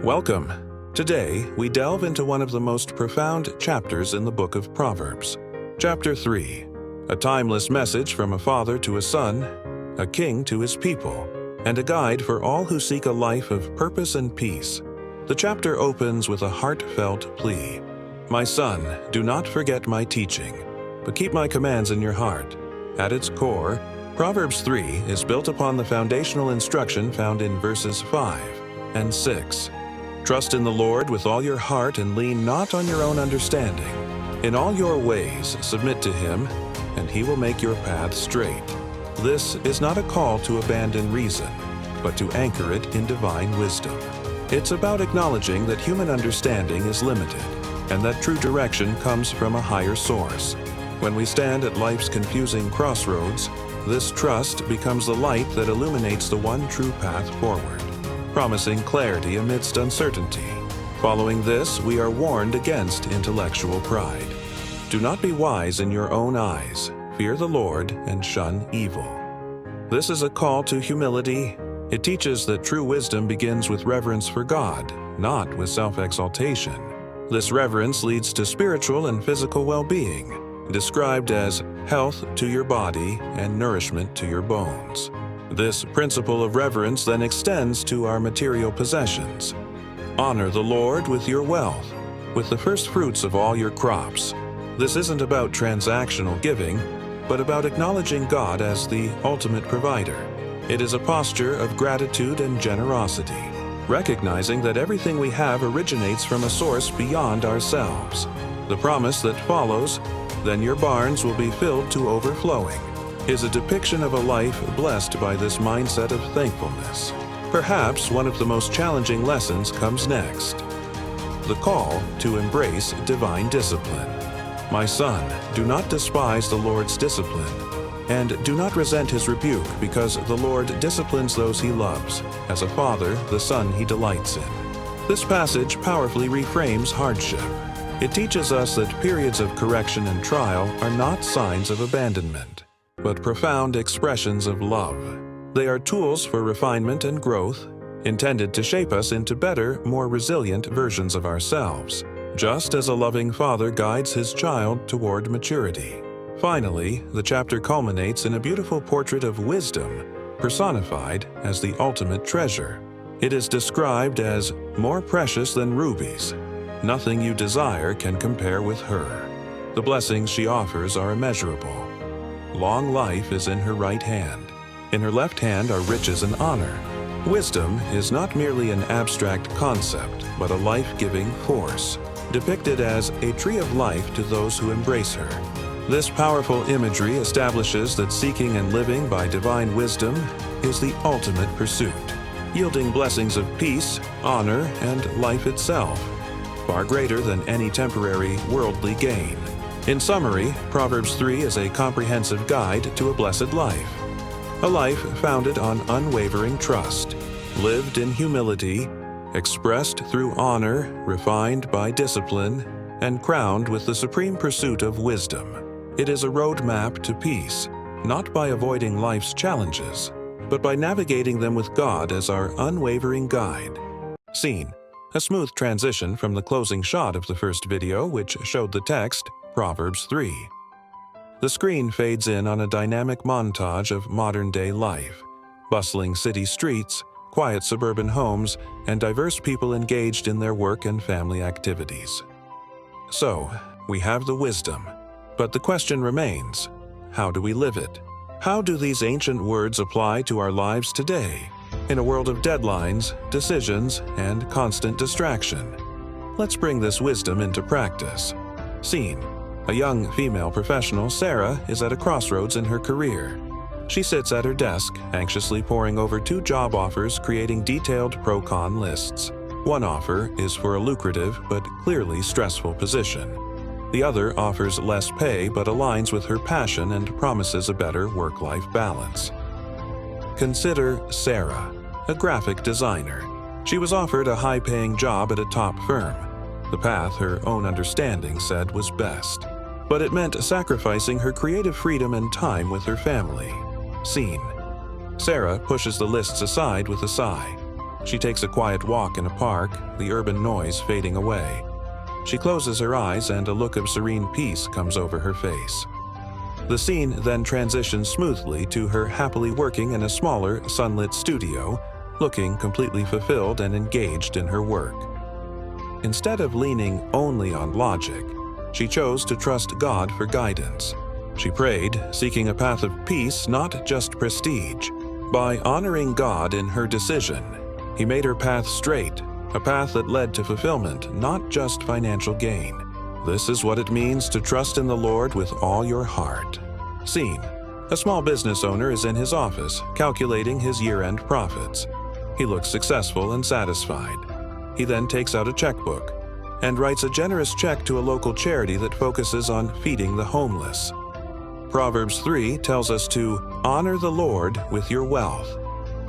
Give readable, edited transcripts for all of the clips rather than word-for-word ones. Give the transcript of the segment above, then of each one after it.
Welcome. Today, we delve into one of the most profound chapters in the book of Proverbs. Chapter 3, a timeless message from a father to a son, a king to his people, and a guide for all who seek a life of purpose and peace. The chapter opens with a heartfelt plea. My son, do not forget my teaching, but keep my commands in your heart. At its core, Proverbs 3 is built upon the foundational instruction found in verses 5 and 6. Trust in the Lord with all your heart and lean not on your own understanding. In all your ways submit to Him, and He will make your path straight. This is not a call to abandon reason, but to anchor it in divine wisdom. It's about acknowledging that human understanding is limited, and that true direction comes from a higher source. When we stand at life's confusing crossroads, this trust becomes the light that illuminates the one true path forward, promising clarity amidst uncertainty. Following this, we are warned against intellectual pride. Do not be wise in your own eyes. Fear the Lord and shun evil. This is a call to humility. It teaches that true wisdom begins with reverence for God, not with self-exaltation. This reverence leads to spiritual and physical well-being, described as health to your body and nourishment to your bones. This principle of reverence then extends to our material possessions. Honor the Lord with your wealth, with the first fruits of all your crops. This isn't about transactional giving, but about acknowledging God as the ultimate provider. It is a posture of gratitude and generosity, recognizing that everything we have originates from a source beyond ourselves. The promise that follows, "Then your barns will be filled to overflowing," is a depiction of a life blessed by this mindset of thankfulness. Perhaps one of the most challenging lessons comes next. The call to embrace divine discipline. My son, do not despise the Lord's discipline, and do not resent His rebuke, because the Lord disciplines those He loves, as a father the son He delights in. This passage powerfully reframes hardship. It teaches us that periods of correction and trial are not signs of abandonment, but profound expressions of love. They are tools for refinement and growth, intended to shape us into better, more resilient versions of ourselves, just as a loving father guides his child toward maturity. Finally, the chapter culminates in a beautiful portrait of wisdom, personified as the ultimate treasure. It is described as more precious than rubies. Nothing you desire can compare with her. The blessings she offers are immeasurable. Long life is in her right hand. In her left hand are riches and honor. Wisdom is not merely an abstract concept, but a life-giving force, depicted as a tree of life to those who embrace her. This powerful imagery establishes that seeking and living by divine wisdom is the ultimate pursuit, yielding blessings of peace, honor, and life itself, far greater than any temporary worldly gain. In summary, Proverbs 3 is a comprehensive guide to a blessed life. A life founded on unwavering trust, lived in humility, expressed through honor, refined by discipline, and crowned with the supreme pursuit of wisdom. It is a roadmap to peace, not by avoiding life's challenges, but by navigating them with God as our unwavering guide. Scene: a smooth transition from the closing shot of the first video, which showed the text, Proverbs 3. The screen fades in on a dynamic montage of modern-day life, bustling city streets, quiet suburban homes, and diverse people engaged in their work and family activities. So, we have the wisdom, but the question remains, how do we live it? How do these ancient words apply to our lives today, in a world of deadlines, decisions, and constant distraction? Let's bring this wisdom into practice. Scene: a young female professional, Sarah, is at a crossroads in her career. She sits at her desk, anxiously poring over 2 job offers, creating detailed pro-con lists. One offer is for a lucrative but clearly stressful position. The other offers less pay but aligns with her passion and promises a better work-life balance. Consider Sarah, a graphic designer. She was offered a high-paying job at a top firm. The path her own understanding said was best, but it meant sacrificing her creative freedom and time with her family. Scene: Sarah pushes the lists aside with a sigh. She takes a quiet walk in a park, the urban noise fading away. She closes her eyes and a look of serene peace comes over her face. The scene then transitions smoothly to her happily working in a smaller, sunlit studio, looking completely fulfilled and engaged in her work. Instead of leaning only on logic, she chose to trust God for guidance. She prayed, seeking a path of peace, not just prestige. By honoring God in her decision, He made her path straight, a path that led to fulfillment, not just financial gain. This is what it means to trust in the Lord with all your heart. Scene: a small business owner is in his office, calculating his year-end profits. He looks successful and satisfied. He then takes out a checkbook and writes a generous check to a local charity that focuses on feeding the homeless. Proverbs 3 tells us to honor the Lord with your wealth.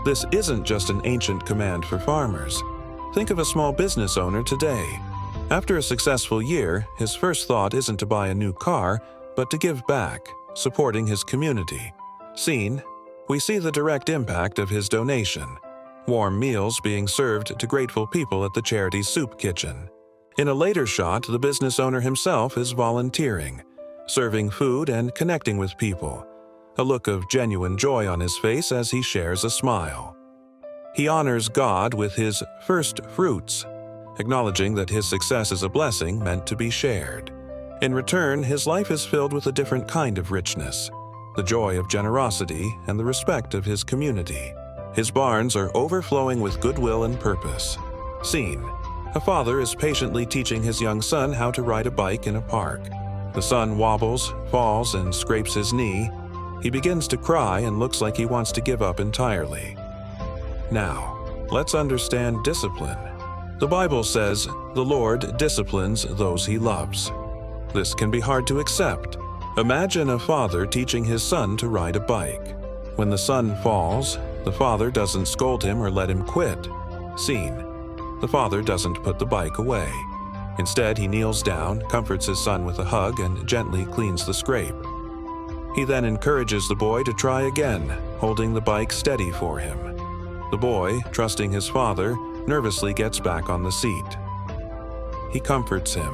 This isn't just an ancient command for farmers. Think of a small business owner today. After a successful year, his first thought isn't to buy a new car, but to give back, supporting his community. Scene: we see the direct impact of his donation. Warm meals being served to grateful people at the charity's soup kitchen. In a later shot, the business owner himself is volunteering, serving food and connecting with people, a look of genuine joy on his face as he shares a smile. He honors God with his first fruits, acknowledging that his success is a blessing meant to be shared. In return, his life is filled with a different kind of richness, the joy of generosity and the respect of his community. His barns are overflowing with goodwill and purpose. Scene: a father is patiently teaching his young son how to ride a bike in a park. The son wobbles, falls, and scrapes his knee. He begins to cry and looks like he wants to give up entirely. Now, let's understand discipline. The Bible says, "The Lord disciplines those He loves." This can be hard to accept. Imagine a father teaching his son to ride a bike. When the son falls, the father doesn't scold him or let him quit. Scene: the father doesn't put the bike away. Instead, he kneels down, comforts his son with a hug, and gently cleans the scrape. He then encourages the boy to try again, holding the bike steady for him. The boy, trusting his father, nervously gets back on the seat. He comforts him,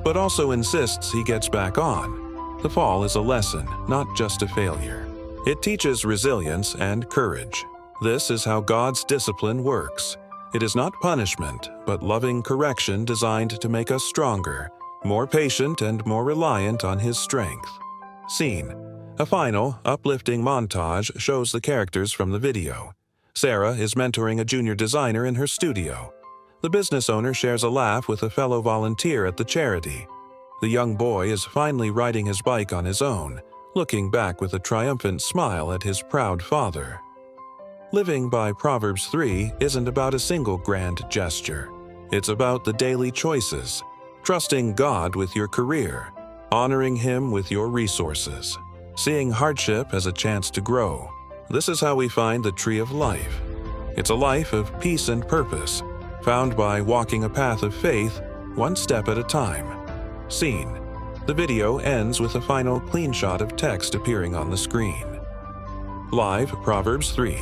but also insists he gets back on. The fall is a lesson, not just a failure. It teaches resilience and courage. This is how God's discipline works. It is not punishment, but loving correction designed to make us stronger, more patient, and more reliant on His strength. Scene: a final, uplifting montage shows the characters from the video. Sarah is mentoring a junior designer in her studio. The business owner shares a laugh with a fellow volunteer at the charity. The young boy is finally riding his bike on his own, looking back with a triumphant smile at his proud father. Living by Proverbs 3 isn't about a single grand gesture. It's about the daily choices, trusting God with your career, honoring Him with your resources, seeing hardship as a chance to grow. This is how we find the tree of life. It's a life of peace and purpose, found by walking a path of faith, one step at a time. Scene: the video ends with a final clean shot of text appearing on the screen. Live Proverbs 3.